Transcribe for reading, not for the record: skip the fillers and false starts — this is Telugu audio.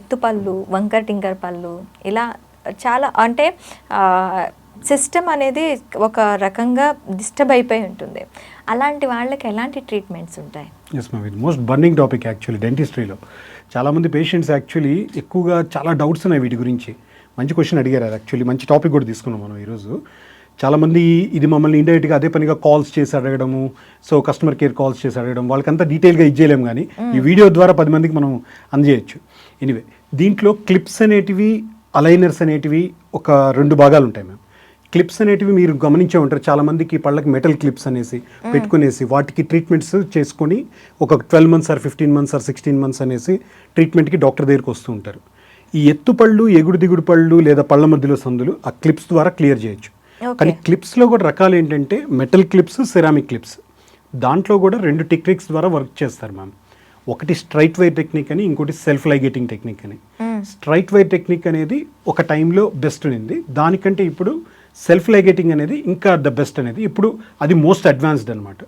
ఎత్తుపళ్ళు, వంకర టింకర పళ్ళు, ఇలా చాలా అంటే సిస్టమ్ అనేది ఒక రకంగా డిస్టర్బ్ అయిపోయి ఉంటుంది. అలాంటి వాళ్ళకి ఎలాంటి ట్రీట్మెంట్స్ ఉంటాయి? ఎస్ మ్యామ్, ఇది మోస్ట్ బర్నింగ్ టాపిక్ యాక్చువల్లీ డెంటిస్ట్రీలో. చాలామంది పేషెంట్స్ యాక్చువల్లీ ఎక్కువగా చాలా డౌట్స్ ఉన్నాయి వీటి గురించి. మంచి క్వశ్చన్ అడిగారు, అది యాక్చువల్లీ మంచి టాపిక్ కూడా తీసుకున్నాం మనం ఈరోజు. చాలామంది ఇది మమ్మల్ని ఇండైరెక్ట్గా అదే పనిగా కాల్స్ చేసి అడగడము, సో కస్టమర్ కేర్ కాల్స్ చేసి అడగడం, వాళ్ళకంతా డీటెయిల్గా ఇచ్చేయలేము, కానీ ఈ వీడియో ద్వారా 10 మందికి మనం అందజేయచ్చు. ఎనీవే, దీంట్లో క్లిప్స్ అనేటివి, అలైనర్స్ అనేటివి ఒక 2 భాగాలు ఉంటాయి మ్యామ్. క్లిప్స్ అనేటివి మీరు గమనించే ఉంటారు, చాలామందికి పళ్ళకి మెటల్ క్లిప్స్ అనేసి పెట్టుకునేసి వాటికి ట్రీట్మెంట్స్ చేసుకొని ఒక 12 months or 15 months or 16 months అనేసి ట్రీట్మెంట్కి డాక్టర్ దగ్గరికి వస్తూ ఉంటారు. ఈ ఎత్తుపళ్ళు, ఎగుడు దిగుడు పళ్ళు లేదా పళ్ళ మధ్యలో సందులు ఆ క్లిప్స్ ద్వారా క్లియర్ చేయొచ్చు. కానీ క్లిప్స్లో కూడా రకాలు ఏంటంటే మెటల్ క్లిప్స్, సెరామిక్ క్లిప్స్. దాంట్లో కూడా 2 టెక్నిక్స్ ద్వారా వర్క్ చేస్తారు మ్యామ్. ఒకటి స్ట్రైట్ వైర్ టెక్నిక్ అని, ఇంకోటి సెల్ఫ్ లైగేటింగ్ టెక్నిక్ అని. స్ట్రైట్ వైర్ టెక్నిక్ అనేది ఒక టైంలో బెస్ట్ ఉంది, దానికంటే ఇప్పుడు సెల్ఫ్ లైగేటింగ్ అనేది ఇంకా ద బెస్ట్ అనేది ఇప్పుడు అది మోస్ట్ అడ్వాన్స్డ్ అనమాట.